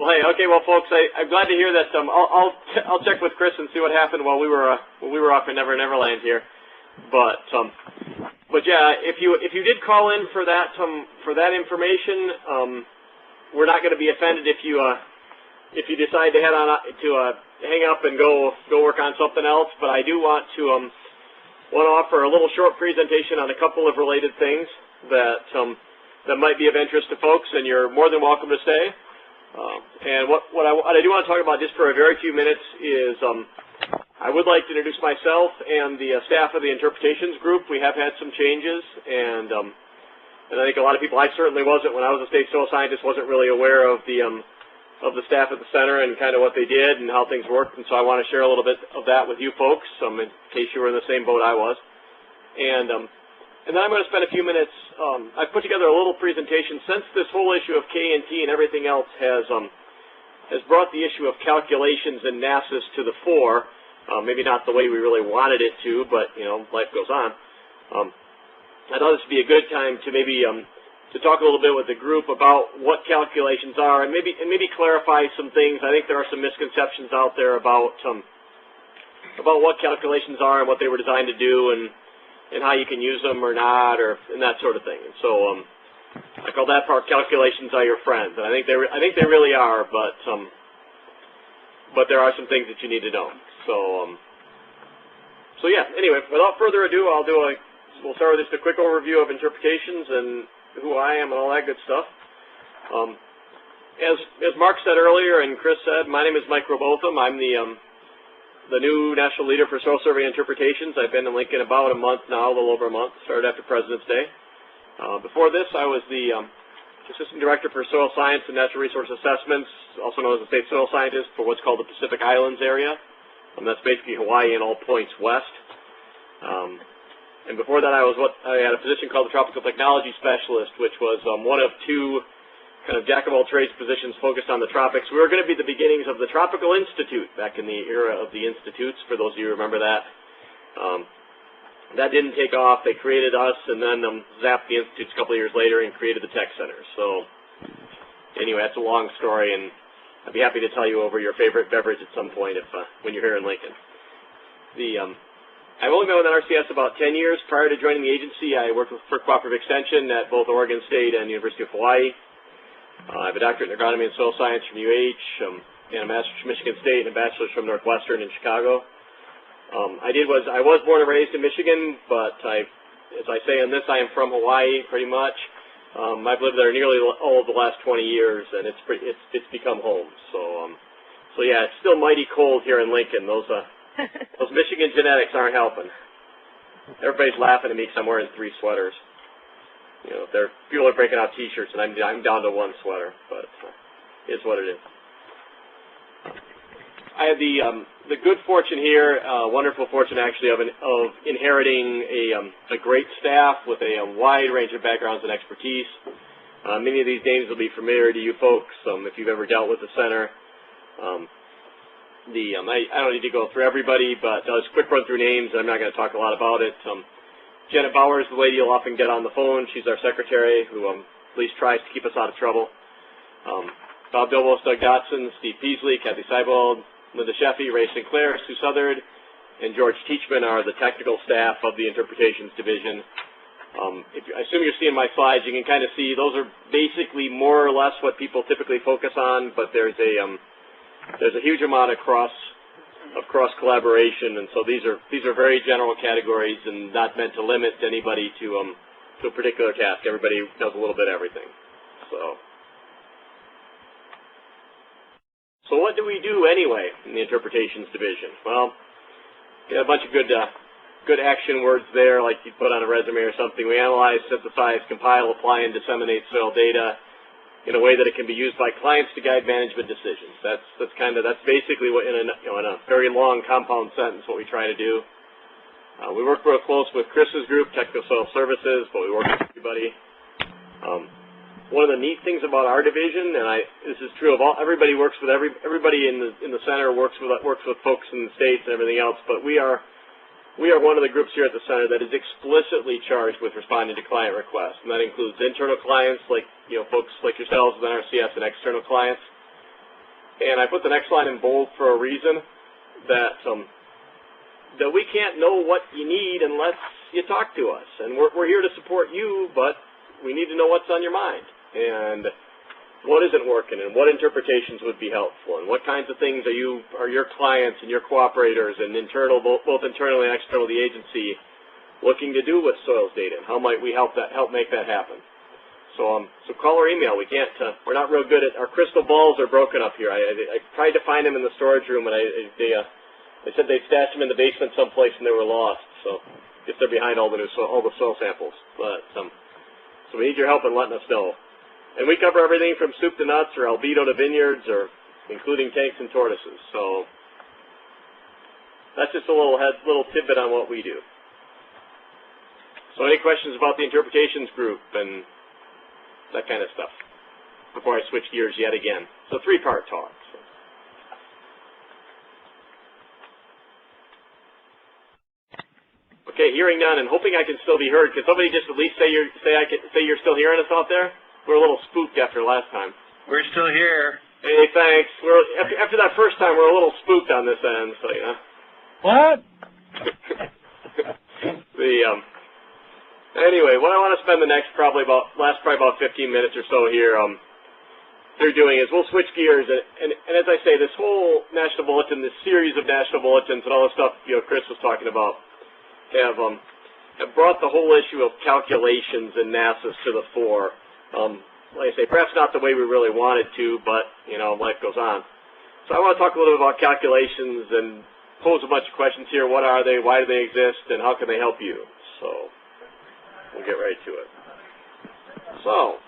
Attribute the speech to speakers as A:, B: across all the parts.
A: Well, hey, okay, well, folks, I'm glad to hear that. I'll check with Chris and see what happened while we were off in Neverland here. But yeah, if you did call in for that information, we're not going to be offended if you decide to head on to hang up and go work on something else. But I do want to offer a little short presentation on a couple of related things that might be of interest to folks, and you're more than welcome to stay. And what I do want to talk about just for a very few minutes is I would like to introduce myself and the staff of the interpretations group. We have had some changes, and I think a lot of people, I certainly wasn't when I was a state soil scientist, wasn't really aware of the staff at the center and kind of what they did and how things worked. And so I want to share a little bit of that with you folks, in case you were in the same boat I was. And then I'm going to spend a few minutes. I've put together a little presentation since this whole issue of K&T and everything else has brought the issue of calculations in NASIS to the fore. Maybe not the way we really wanted it to, but life goes on. I thought this would be a good time to maybe to talk a little bit with the group about what calculations are and maybe clarify some things. I think there are some misconceptions out there about what calculations are and what they were designed to do and how you can use them or not, and that sort of thing. And so I call that part "Calculations Are Your Friends," and I think they really are, but there are some things that you need to know. So yeah. Anyway, without further ado, we'll start with just a quick overview of interpretations and who I am and all that good stuff. As Mark said earlier and Chris said, my name is Mike Robotham. I'm the new National Leader for Soil Survey Interpretations. I've been in Lincoln about a month now, a little over a month, started after President's Day. Before this, I was the Assistant Director for Soil Science and Natural Resource Assessments, also known as a State Soil Scientist for what's called the Pacific Islands area. That's basically Hawaii and all points west. And before that, I had a position called the Tropical Technology Specialist, which was one of two kind of jack-of-all-trades positions focused on the tropics. We were going to be the beginnings of the Tropical Institute back in the era of the institutes, for those of you who remember that. That didn't take off. They created us and then zapped the institutes a couple of years later and created the Tech Center. So anyway, that's a long story, and I'd be happy to tell you over your favorite beverage at some point when you're here in Lincoln. I've only been with NRCS about 10 years. Prior to joining the agency, I worked for Cooperative Extension at both Oregon State and University of Hawaii. I have a doctorate in agronomy and soil science from UH, and a master's from Michigan State and a bachelor's from Northwestern in Chicago. I was born and raised in Michigan, but as I say in this, I am from Hawaii pretty much. I've lived there nearly all of the last 20 years, and it's become home. So yeah, it's still mighty cold here in Lincoln. Those Michigan genetics aren't helping. Everybody's laughing at me because I'm wearing 3 sweaters. People are breaking out T-shirts, and I'm down to 1 sweater, but it's what it is. I had the good fortune here, wonderful fortune actually, of inheriting a great staff with a wide range of backgrounds and expertise. Many of these names will be familiar to you folks if you've ever dealt with the center. I don't need to go through everybody, but I'll just quick run through names. I'm not going to talk a lot about it. Janet Bauer is the lady you'll often get on the phone. She's our secretary who at least tries to keep us out of trouble. Bob Bilbos, Doug Dotson, Steve Peasley, Kathy Seibold, Linda Sheffy, Ray Sinclair, Sue Southard, and George Teachman are the technical staff of the Interpretations Division. I assume you're seeing my slides. You can kind of see those are basically more or less what people typically focus on, but there's a huge amount of cross collaboration, and so these are very general categories and not meant to limit anybody to a particular task. Everybody does a little bit of everything. So what do we do anyway in the Interpretations Division? Well, a bunch of good action words there, like you put on a resume or something. We analyze, synthesize, compile, apply, and disseminate soil data in a way that it can be used by clients to guide management decisions. That's basically what in a very long compound sentence what we try to do. We work real close with Chris's group, Technical Soil Services, but we work with everybody. One of the neat things about our division, and this is true of everybody works with everybody in the center works with folks in the states and everything else, but we are one of the groups here at the center that is explicitly charged with responding to client requests, and that includes internal clients like folks like yourselves with NRCS and external clients. And I put the next line in bold for a reason, that we can't know what you need unless you talk to us. And we're here to support you, but we need to know what's on your mind, and what isn't working, and what interpretations would be helpful, and what kinds of things are your clients and your cooperators and both internally and externally the agency looking to do with soils data, and how might we help make that happen. So call or email. We can't. We're not real good at. Our crystal balls are broken up here. I tried to find them in the storage room, and they said they'd stashed them in the basement someplace, and they were lost. So I guess they're behind all the soil samples. But so we need your help in letting us know. And we cover everything from soup to nuts, or albedo to vineyards, or including tanks and tortoises. So that's just a little tidbit on what we do. So any questions about the interpretations group and that kind of stuff before I switch gears yet again? So three-part talk. Okay, hearing none, and hoping I can still be heard. Could somebody just at least say you're still hearing us out there? We're a little spooked after last time.
B: We're still here.
A: Hey, thanks. After that first time, we're a little spooked on this end, so yeah.
B: What?
A: Anyway, what I want to spend the next probably about 15 minutes or so here doing is we'll switch gears, and as I say, this whole national bulletin, this series of national bulletins, and all the stuff Chris was talking about, have brought the whole issue of calculations and NASIS to the fore. Like I say, perhaps not the way we really wanted to, but, life goes on. So I want to talk a little bit about calculations and pose a bunch of questions here. What are they? Why do they exist? And how can they help you? So we'll get right to it. So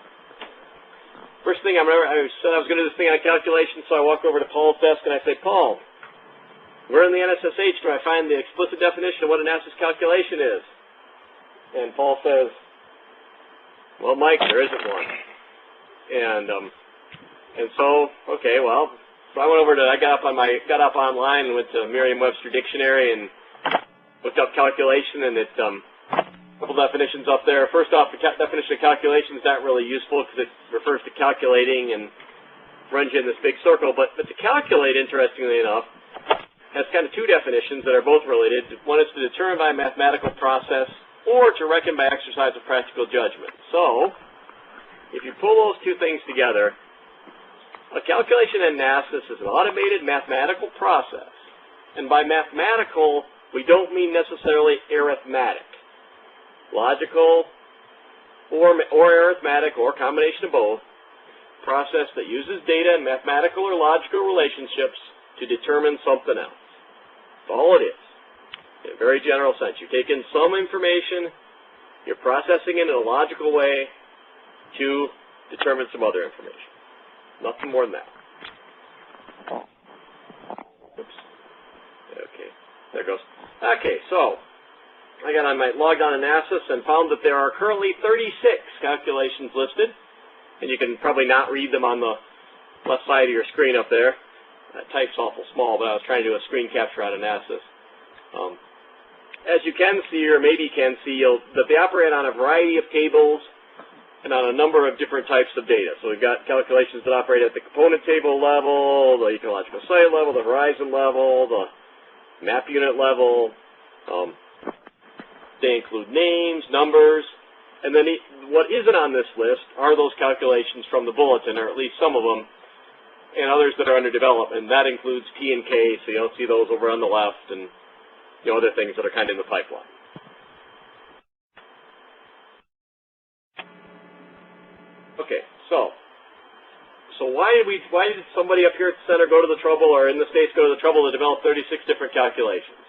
A: first thing, I said I was going to do this thing on calculations, so I walk over to Paul's desk and I say, Paul, where in the NSSH do I find the explicit definition of what a NASIS calculation is? And Paul says, well, Mike, there isn't one. And so, okay, well, so I got up online and went to Merriam-Webster Dictionary and looked up calculation, and it's a couple definitions up there. First off, the definition of calculation is not really useful because it refers to calculating and runs you in this big circle. But to calculate, interestingly enough, has kind of two definitions that are both related. One is to determine by a mathematical process, or to reckon by exercise of practical judgment. So, if you pull those two things together, a calculation in NASIS is an automated mathematical process. And by mathematical, we don't mean necessarily arithmetic. Logical or arithmetic, or a combination of both, process that uses data and mathematical or logical relationships to determine something else. That's all it is. In a very general sense, you're taking some information, you're processing it in a logical way to determine some other information. Nothing more than that. Oops. Okay, there it goes. Okay, so I logged on to NASIS and found that there are currently 36 calculations listed, and you can probably not read them on the left side of your screen up there. That type's awful small, but I was trying to do a screen capture out of NASIS. As you can see, or maybe can see, that they operate on a variety of tables and on a number of different types of data. So we've got calculations that operate at the component table level, the ecological site level, the horizon level, the map unit level. They include names, numbers, and then what isn't on this list are those calculations from the bulletin, or at least some of them, and others that are under development. That includes P and K, so you don't see those over on the left, and other things that are kind of in the pipeline. Okay, so why did somebody up here at the center go to the trouble, or in the States go to the trouble to develop 36 different calculations?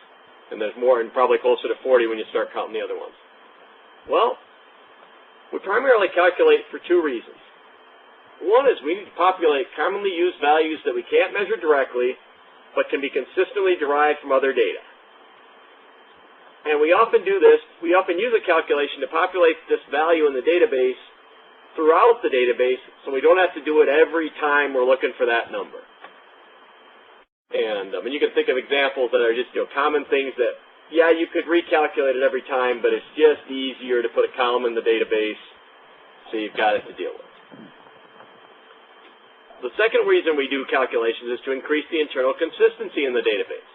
A: And there's more, and probably closer to 40 when you start counting the other ones. Well, we primarily calculate for two reasons. One is we need to populate commonly used values that we can't measure directly, but can be consistently derived from other data. And we often do this, we often use a calculation to populate this value in the database throughout the database, so we don't have to do it every time we're looking for that number. And you can think of examples that are just common things that, yeah, you could recalculate it every time, but it's just easier to put a column in the database, so you've got it to deal with. The second reason we do calculations is to increase the internal consistency in the database.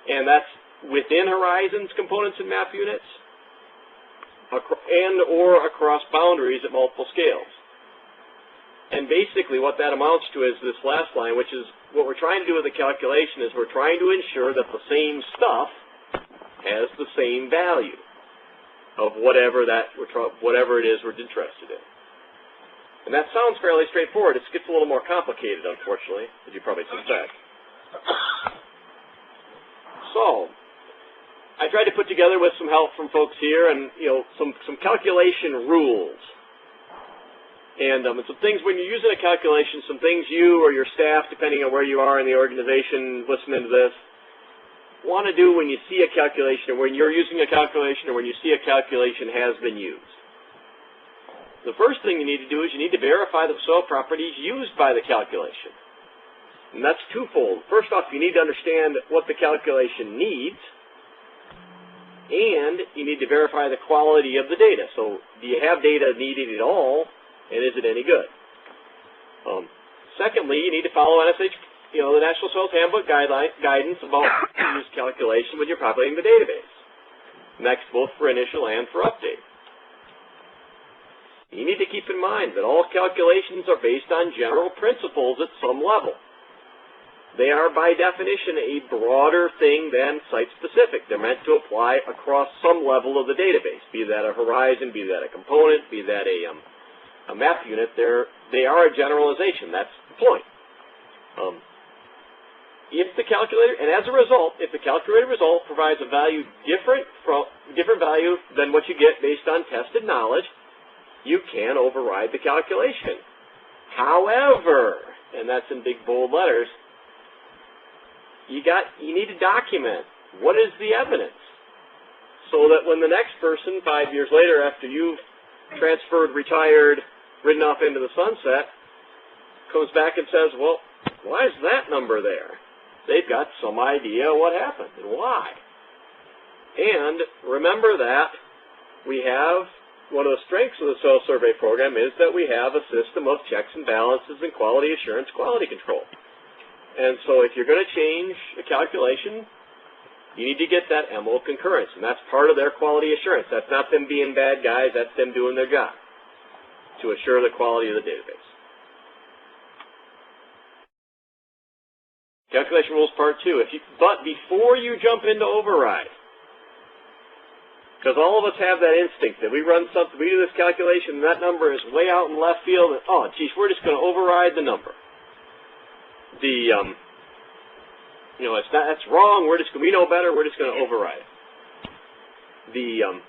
A: And that's within horizons, components, and map units, and or across boundaries at multiple scales. And basically what that amounts to is this last line, which is what we're trying to do with the calculation is we're trying to ensure that the same stuff has the same value of whatever it is we're interested in. And that sounds fairly straightforward. It gets a little more complicated, unfortunately, as you probably suspect. So, I tried to put together with some help from folks here and, some calculation rules. And some things when you're using a calculation, some things you or your staff, depending on where you are in the organization listening to this, want to do when you see a calculation, or when you're using a calculation, or when you see a calculation has been used. The first thing you need to do is you need to verify the soil properties used by the calculation. And that's twofold. First off, you need to understand what the calculation needs, and you need to verify the quality of the data. So, do you have data needed at all, and is it any good? Secondly, you need to follow NSH, the National Soils Handbook guidance about use calculation when you're populating the database. Next, both for initial and for update. You need to keep in mind that all calculations are based on general principles at some level. They are, by definition, a broader thing than site-specific. They're meant to apply across some level of the database, be that a horizon, be that a component, be that a map unit. They are a generalization. That's the point. If the calculator, and as a result, if the calculated result provides a value different value than what you get based on tested knowledge, you can override the calculation. However, and that's in big bold letters, you need to document what is the evidence, so that when the next person 5 years later, after you've transferred, retired, ridden off into the sunset, comes back and says, well, why is that number there? They've got some idea what happened and why. And remember that we have, one of the strengths of the soil survey program is that we have a system of checks and balances and quality assurance, quality control. And so if you're going to change a calculation, you need to get that MO concurrence, and that's part of their quality assurance. That's not them being bad guys, that's them doing their job to assure the quality of the database. Calculation rules part 2. But before you jump into override, because all of us have that instinct that we run something, we do this calculation, and that number is way out in left field, and oh, geez, we're just going to override the number. That's wrong. We know better. We're just going to override it.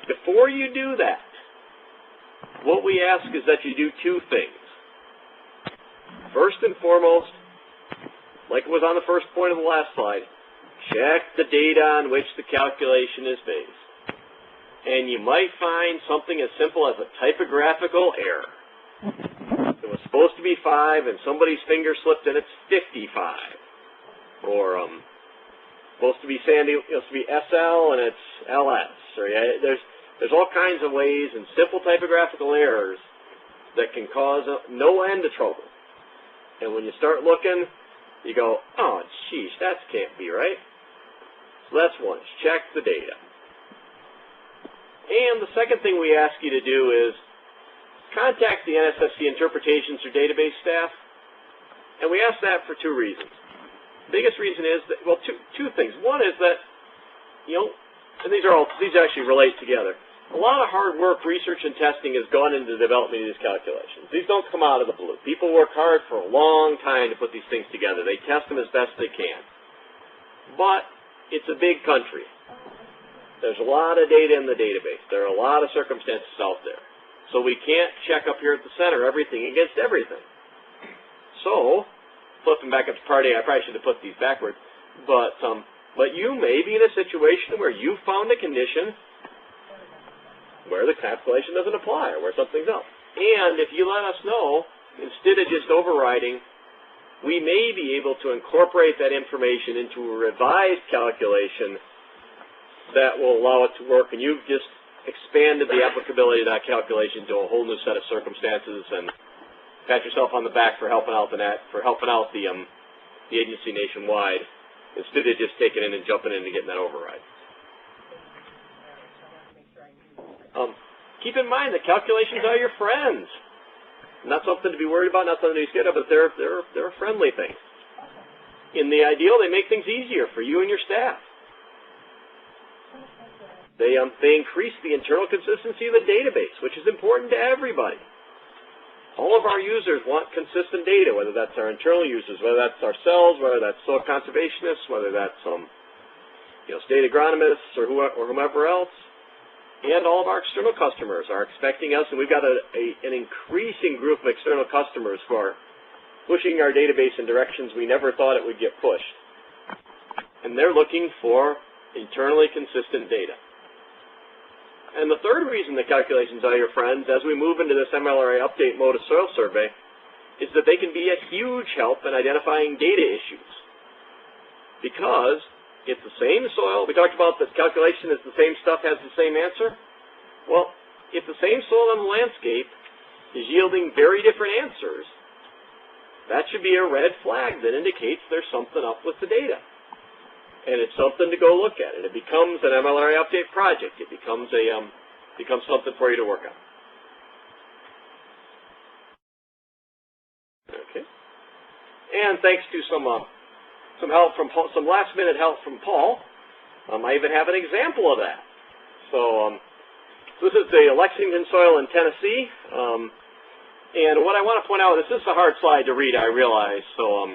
A: Before you do that, what we ask is that you do two things. First and foremost, like it was on the first point of the last slide, check the data on which the calculation is based. And you might find something as simple as a typographical error. It was supposed to be 5, and somebody's finger slipped, and it's 55. Or supposed to be SL, and it's LS. Or there's all kinds of ways and simple typographical errors that can cause no end of trouble. And when you start looking, you go, oh, sheesh, that can't be right. So that's one. Check the data. And the second thing we ask you to do is contact the NSSC interpretations or database staff. And we ask that for two reasons. The biggest reason is that, well, two things. One is that, and these actually relate together. A lot of hard work, research, and testing has gone into the development of these calculations. These don't come out of the blue. People work hard for a long time to put these things together. They test them as best they can. But it's a big country. There's a lot of data in the database. There are a lot of circumstances out there. So we can't check up here at the center everything against everything. So, flipping back up to part A, I probably should have put these backwards, but you may be in a situation where you found a condition where the calculation doesn't apply or where something's else. And if you let us know, instead of just overriding, we may be able to incorporate that information into a revised calculation that will allow it to work, and you've just expanded the applicability of that calculation to a whole new set of circumstances, and pat yourself on the back for helping out the agency nationwide, instead of just taking in and jumping in and getting that override. Keep in mind that calculations are your friends. Not something to be worried about, not something to be scared of, but they're a friendly thing. In the ideal, they make things easier for you and your staff. They increase the internal consistency of the database, which is important to everybody. All of our users want consistent data, whether that's our internal users, whether that's ourselves, whether that's soil conservationists, whether that's state agronomists or whomever else. And all of our external customers are expecting us, and we've got an increasing group of external customers who are pushing our database in directions we never thought it would get pushed. And they're looking for internally consistent data. And the third reason the calculations are your friends, as we move into this MLRA update mode of soil survey, is that they can be a huge help in identifying data issues. Because it's the same soil. We talked about that calculation is the same stuff, has the same answer. Well, if the same soil on the landscape is yielding very different answers, that should be a red flag that indicates there's something up with the data. And it's something to go look at. And it becomes an MLRA update project. It becomes something for you to work on. Okay. And thanks to some help from Paul, some last-minute help from Paul, I even have an example of that. So this is the Lexington soil in Tennessee. And what I want to point out, this is a hard slide to read, I realize, so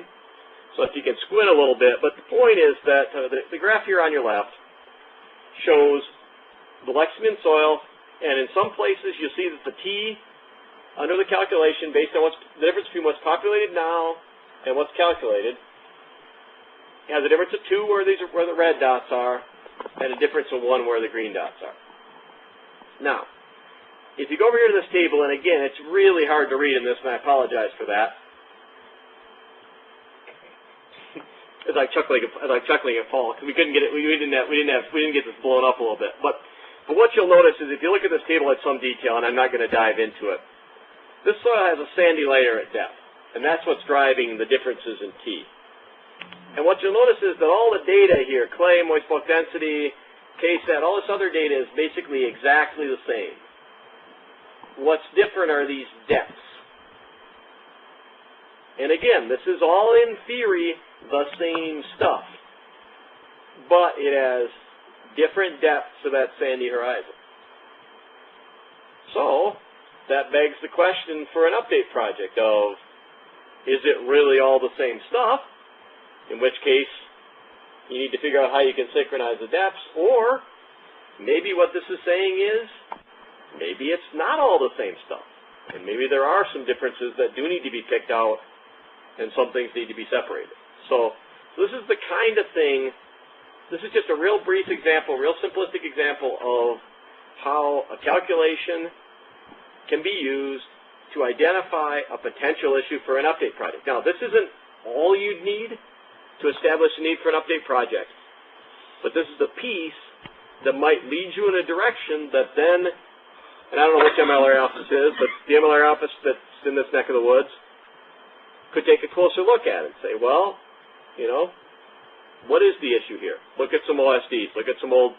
A: if you can squint a little bit, but the point is that the graph here on your left shows the Lexington soil, and in some places you'll see that the T under the calculation, based on the difference between what's populated now and what's calculated, has a difference of 2 where the red dots are, and a difference of 1 where the green dots are. Now, if you go over here to this table, and again, it's really hard to read in this, and I apologize for that. It's like chuckling at Paul, because we couldn't get it. We didn't get this blown up a little bit. But what you'll notice is if you look at this table at some detail, and I'm not going to dive into it, this soil has a sandy layer at depth, and that's what's driving the differences in T. And what you'll notice is that all the data here, clay, moist bulk density, KSAT, all this other data is basically exactly the same. What's different are these depths. And again, this is all in theory the same stuff, but it has different depths to that sandy horizon. So that begs the question for an update project of, is it really all the same stuff? In which case, you need to figure out how you can synchronize the depths, or maybe what this is saying is, maybe it's not all the same stuff. And maybe there are some differences that do need to be picked out, and some things need to be separated. So this is the kind of thing, this is just a real brief example, real simplistic example of how a calculation can be used to identify a potential issue for an update project. Now, this isn't all you'd need to establish a need for an update project, but this is the piece that might lead you in a direction that then, and I don't know which MLRA office is, but the MLRA office that's in this neck of the woods could take a closer look at it and say, well, what is the issue here? Look at some OSDs, look at some old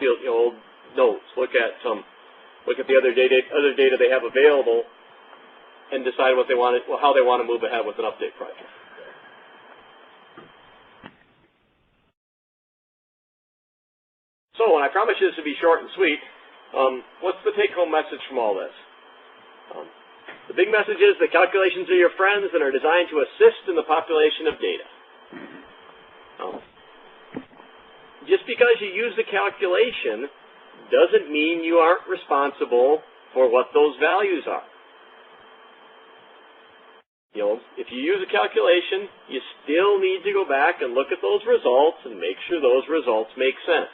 A: field, old notes, look at the other data they have available, and decide how they want to move ahead with an update project. So, when I promise you this will be short and sweet, what's the take-home message from all this? The big message is that calculations are your friends and are designed to assist in the population of data. Just because you use the calculation doesn't mean you aren't responsible for what those values are. If you use a calculation, you still need to go back and look at those results and make sure those results make sense.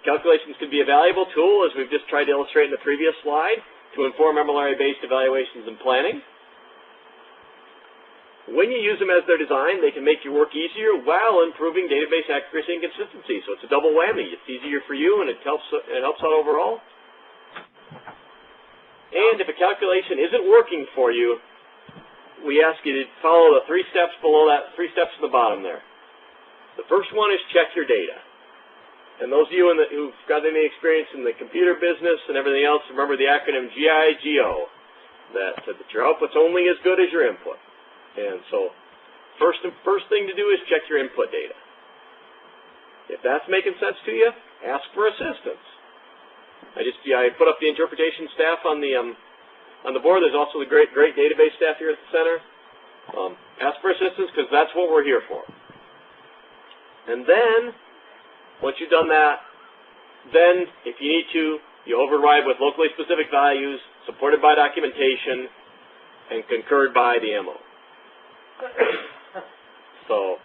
A: Calculations can be a valuable tool, as we've just tried to illustrate in the previous slide, to inform MLRA-based evaluations and planning. When you use them as they're designed, they can make your work easier while improving database accuracy and consistency. So it's a double whammy. It's easier for you, and it helps out overall. And if a calculation isn't working for you, we ask you to follow the 3 steps below that, 3 steps at the bottom there. The first one is check your data. And those of you who've got any experience in the computer business and everything else, remember the acronym GIGO, that your output's only as good as your input. And so first thing to do is check your input data. If that's making sense to you, ask for assistance. I put up the interpretation staff on the board. There's also the great database staff here at the center. Ask for assistance because that's what we're here for. And then, once you've done that, then if you need to, you override with locally specific values, supported by documentation, and concurred by the MO. So,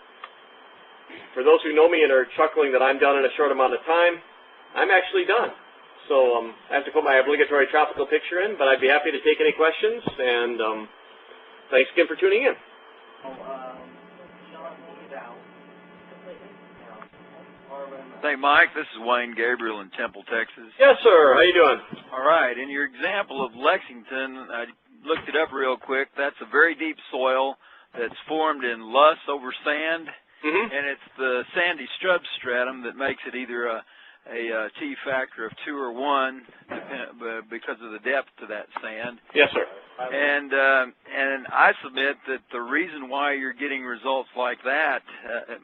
A: for those who know me and are chuckling that I'm done in a short amount of time, I'm actually done. So I have to put my obligatory tropical picture in, but I'd be happy to take any questions, and thanks again for tuning in.
B: Hey, Mike, this is Wayne Gabriel in Temple, Texas.
A: Yes, sir. How you doing?
B: All right. In your example of Lexington, I looked it up real quick. That's a very deep soil that's formed in loess over sand, and it's the sandy substratum that makes it either a T factor of 2 or 1 because of the depth to that sand.
A: Yes, sir.
B: And I submit that the reason why you're getting results like that, that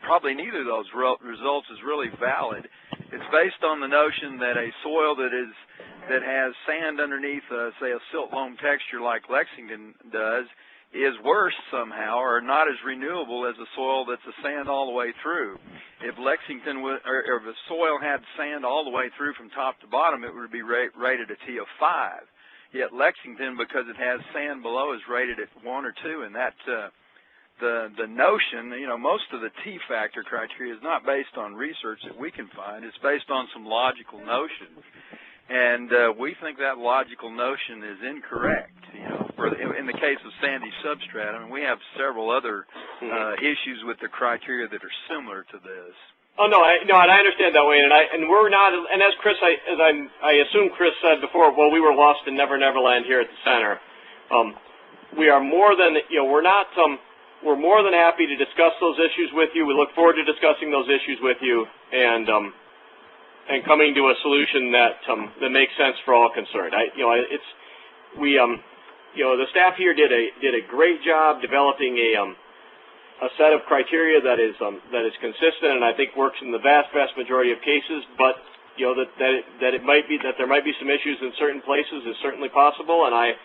B: probably neither of those results is really valid. It's based on the notion that a soil that has sand underneath, say, a silt loam texture like Lexington does, is worse somehow or not as renewable as a soil that's a sand all the way through. If Lexington or if a soil had sand all the way through from top to bottom, it would be rated a T of 5. Yet Lexington, because it has sand below, is rated at 1 or 2, and that the notion, most of the T factor criteria is not based on research that we can find. It's based on some logical notions. And we think that logical notion is incorrect, in the case of sandy substratum. We have several other issues with the criteria that are similar to this.
A: Oh no, and I understand that, Wayne, and we're not. And as Chris, I assume Chris said before, well, we were lost in Never Never Land here at the center. We are more than we're not. We're more than happy to discuss those issues with you. We look forward to discussing those issues with you, and coming to a solution that makes sense for all concerned. The staff here did a great job developing a set of criteria that is consistent and I think works in the vast majority of cases. But there might be some issues in certain places is certainly possible, and I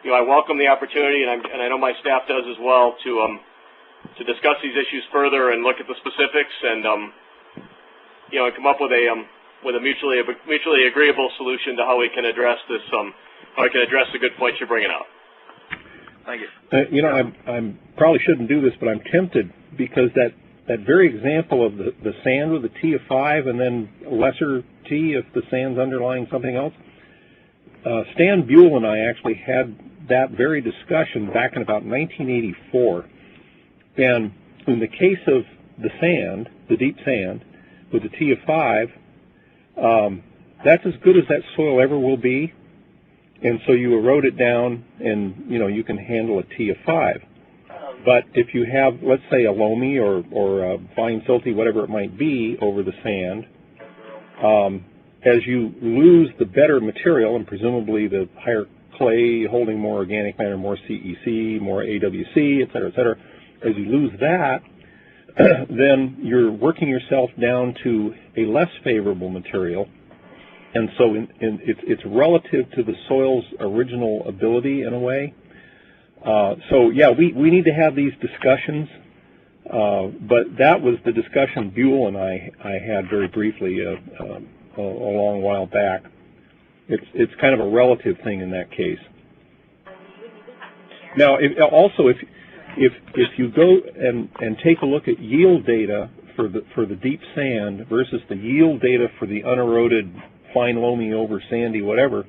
A: welcome the opportunity, and I know my staff does as well, to discuss these issues further and look at the specifics and and come up with a mutually agreeable solution to how we can address this. How we can address the good points you're bringing up.
B: Thank you.
C: I probably shouldn't do this, but I'm tempted because that very example of the sand with a T of 5 and then lesser T if the sand's underlying something else. Stan Buell and I actually had that very discussion back in about 1984. And in the case of the sand, the deep sand, with a T of 5, that's as good as that soil ever will be. And so you erode it down and, you can handle a T of 5. But if you have, let's say, a loamy or a fine silty, whatever it might be, over the sand, as you lose the better material and presumably the higher clay holding more organic matter, more CEC, more AWC, et cetera, as you lose that, then you're working yourself down to a less favorable material. And so it's relative to the soil's original ability in a way. So, yeah, we need to have these discussions. But that was the discussion Buell and I had very briefly a long while back. It's kind of a relative thing in that case. Now, if you go and take a look at yield data for the deep sand versus the yield data for the uneroded fine loamy over sandy whatever,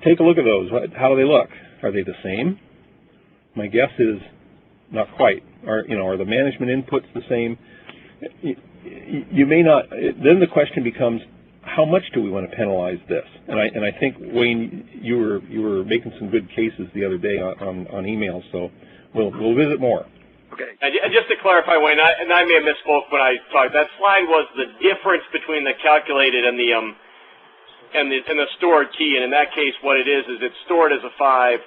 C: take a look at those. How do they look? Are they the same? My guess is not quite. Are the management inputs the same? You may not. Then the question becomes, how much do we want to penalize this? And I think, Wayne, you were making some good cases the other day on email, so we'll visit more.
B: Okay.
A: And just to clarify, Wayne, I may have misspoke when I talked. That slide was the difference between the calculated and the stored T. And in that case, what it is it's stored as a 5.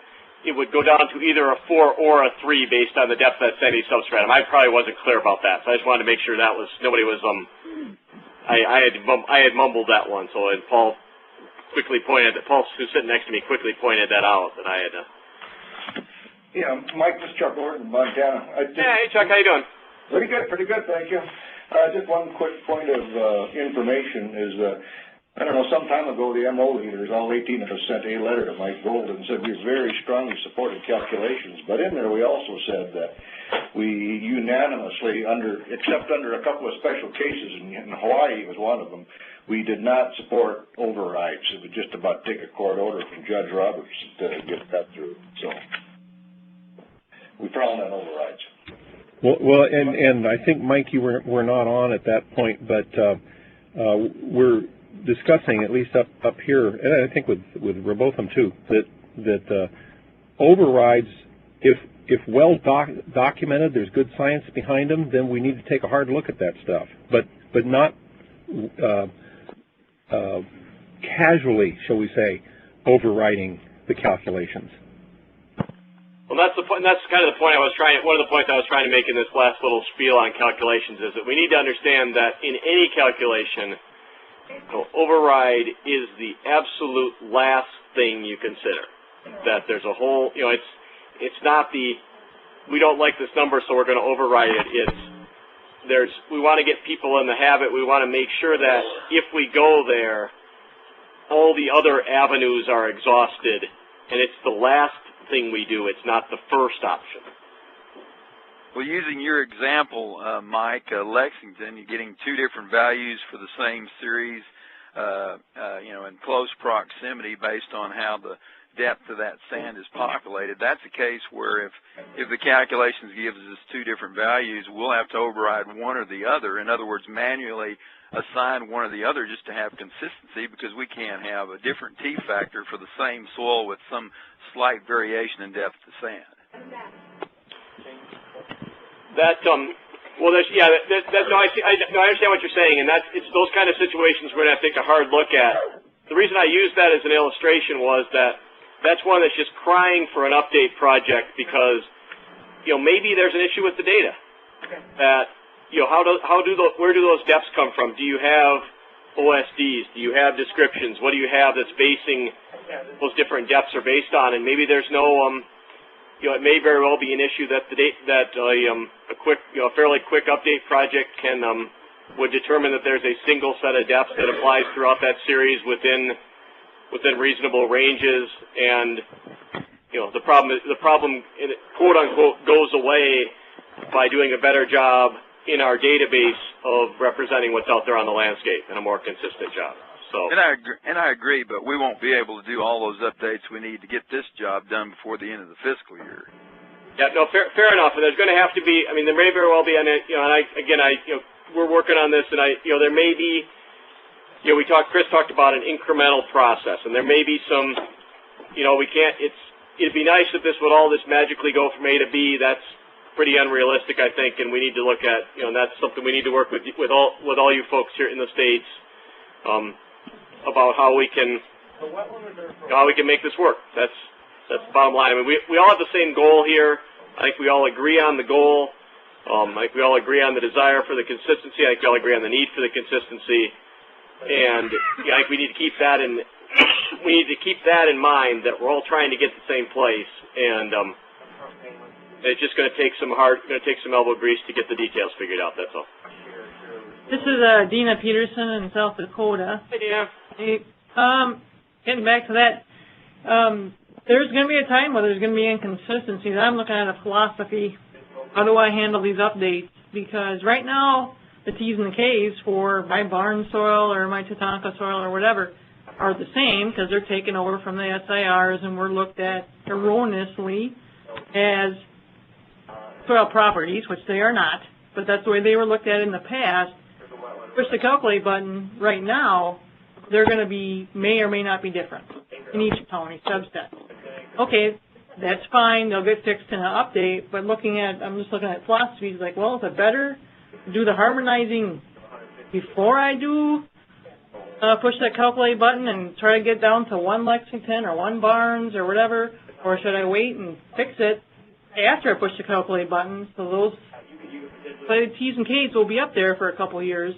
A: It would go down to either a 4 or a 3 based on the depth of that sandy substratum. I probably wasn't clear about that, so I just wanted to make sure that was nobody was I had mumbled that one. So and Paul quickly pointed that Paul, who's sitting next to me, quickly pointed that out that I had.
D: Yeah, Mike, this is Chuck Gordon, Montana.
A: Hey, Chuck, how you doing?
D: Pretty good, thank you. Just one quick point of information is, I don't know, some time ago the MO leaders, all 18 of us, sent a letter to Mike Gold and said we very strongly supported calculations. But in there we also said that we unanimously, except under a couple of special cases, in Hawaii was one of them, we did not support overrides. It was just about take a court order from Judge Roberts to get that through. So we frown on overrides.
C: Well, and I think, Mike, you were not on at that point, but we're discussing, at least up here, and I think with Robotham too, that overrides, if well documented, there's good science behind them, then we need to take a hard look at that stuff, but not casually, shall we say, overriding the calculations.
A: Well, that's the point. That's kind of the point I was trying. One of the points I was trying to make in this last little spiel on calculations is that we need to understand that in any calculation, override is the absolute last thing you consider. That there's a whole, it's not the, we don't like this number, so we're going to override it. We want to get people in the habit. We want to make sure that if we go there, all the other avenues are exhausted, and it's the last thing we do. It's not the first option.
B: Well, using your example, Mike, Lexington, you're getting 2 different values for the same series, in close proximity based on how the depth of that sand is populated. That's a case where if the calculations gives us 2 different values, we'll have to override one or the other. In other words, manually assign one or the other just to have consistency, because we can't have a different T factor for the same soil with some slight variation in depth of sand.
A: That well, I understand what you're saying, and it's those kind of situations we're going to have to take a hard look at. The reason I used that as an illustration was that's one that's just crying for an update project, because maybe there's an issue with the data. That where do those depths come from? Do you have OSDs? Do you have descriptions? What do you have that's basing those different depths are based on? And maybe there's no it may very well be an issue that a fairly quick update project would determine that there's a single set of depths that applies throughout that series within reasonable ranges, and the problem quote unquote goes away by doing a better job in our database of representing what's out there on the landscape in a more consistent job. So,
B: and I agree, but we won't be able to do all those updates we need to get this job done before the end of the fiscal year.
A: Yeah, no, fair enough. And there's going to have to be. I mean, there may very well be. And we're working on this, and there may be. Chris talked about an incremental process, and there may be some. We can't. It'd be nice if this would all magically go from A to B. That's pretty unrealistic, I think, and we need to look at. And that's something we need to work with all you folks here in the States. About how we can make this work. That's the bottom line. I mean, we all have the same goal here. I think we all agree on the goal. I think we all agree on the desire for the consistency. I think we all agree on the need for the consistency. And I think we need to keep that in mind, that we're all trying to get the same place. And it's just going to take some elbow grease to get the details figured out. That's all.
E: This is Dina Peterson in South Dakota.
A: Hey, Dina.
E: Hey, getting back to that, there's going to be a time where there's going to be inconsistencies. I'm looking at a philosophy. How do I handle these updates? Because right now, the T's and the K's for my barn soil or my Tatanka soil or whatever are the same, because they're taken over from the SIRs and were looked at erroneously as soil properties, which they are not, but that's the way they were looked at in the past. Push the calculate button right now, they're going to be, may or may not be different in each county subset. Okay, that's fine, they'll get fixed in an update, but I'm just looking at philosophies like, well, is it better to do the harmonizing before I do push that calculate button and try to get down to one Lexington or one Barnes or whatever, or should I wait and fix it after I push the calculate button, so those T's and K's will be up there for a couple of years.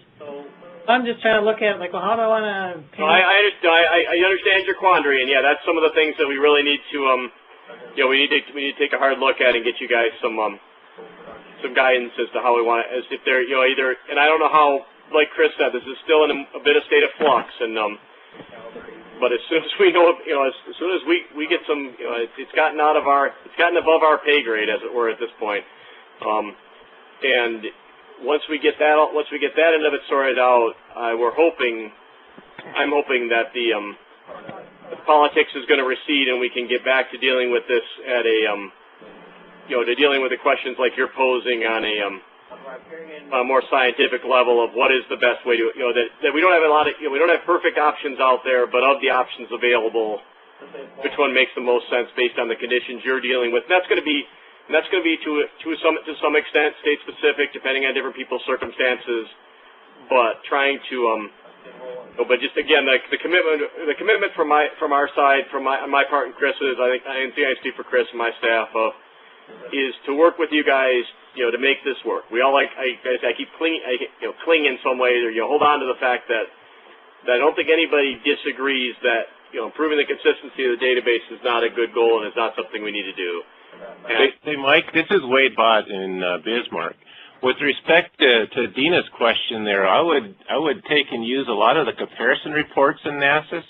E: I'm just trying to look at it like, well, how do I want to pay?
A: I understand your quandary, and yeah, that's some of the things that we really need to, we need to take a hard look at and get you guys some guidance as to how we want it, as if they're, either, and I don't know how, like Chris said, this is still in a bit of state of flux, and but as soon as we know, as soon as we get some, it's gotten above our pay grade, as it were, at this point, and once we get that end of it sorted out, I'm hoping that the politics is going to recede, and we can get back to dealing with this at a, to dealing with the questions like you're posing on a more scientific level of what is the best way to, that we don't have a lot of, we don't have perfect options out there, but of the options available, which one makes the most sense based on the conditions you're dealing with. And that's going to be to some extent state specific, depending on different people's circumstances. But trying to, but just again, the commitment from our side, on my part and Chris's, I think I speak for Chris and my staff, is to work with you guys, to make this work. We all I keep cling in some way, or hold on to the fact that I don't think anybody disagrees that improving the consistency of the database is not a good goal and is not something we need to do.
F: Hey, Mike, this is Wade Bott in Bismarck. With respect to Dina's question there, I would take and use a lot of the comparison reports in NASIS,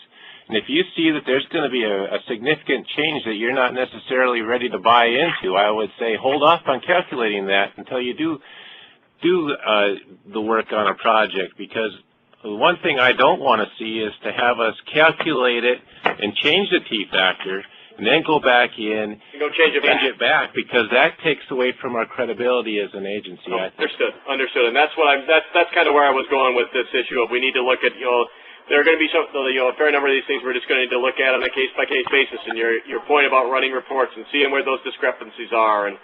F: and if you see that there's going to be a significant change that you're not necessarily ready to buy into, I would say hold off on calculating that until you do the work on a project, because the one thing I don't want to see is to have us calculate it and change the T-factor, and then go back in and
A: change it
F: back, because that takes away from our credibility as an agency.
A: Understood. And that's kind of where I was going with this issue of we need to look at, there are going to be a fair number of these things we're just going to need to look at on a case-by-case basis. And your point about running reports and seeing where those discrepancies are, and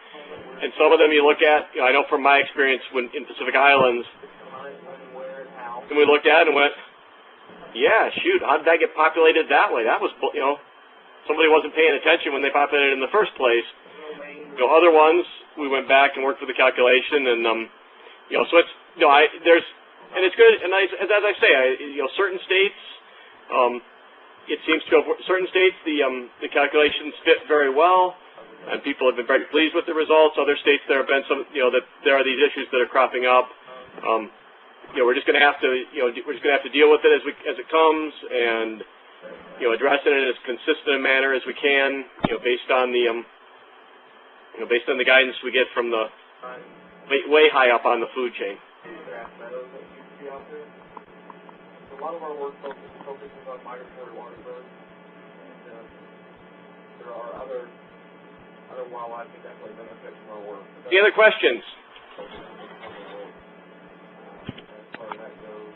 A: some of them you look at, I know from my experience in Pacific Islands, and we looked at it and went, yeah, shoot, how did that get populated that way? That was, somebody wasn't paying attention when they populated it in the first place. Other ones, we went back and worked with the calculation, and so it's and it's good. And as I say, certain states, it seems to have certain states the calculations fit very well, and people have been very pleased with the results. Other states, there have been some, that there are these issues that are cropping up. We're just going to have to, deal with it as it comes, and address it in as consistent a manner as we can, based on the guidance we get from the way high up on the food chain.
G: A lot of our work focuses on migratory water birds, and there are other wildlife that definitely benefit from our work.
A: Any other questions?
G: As far as that goes.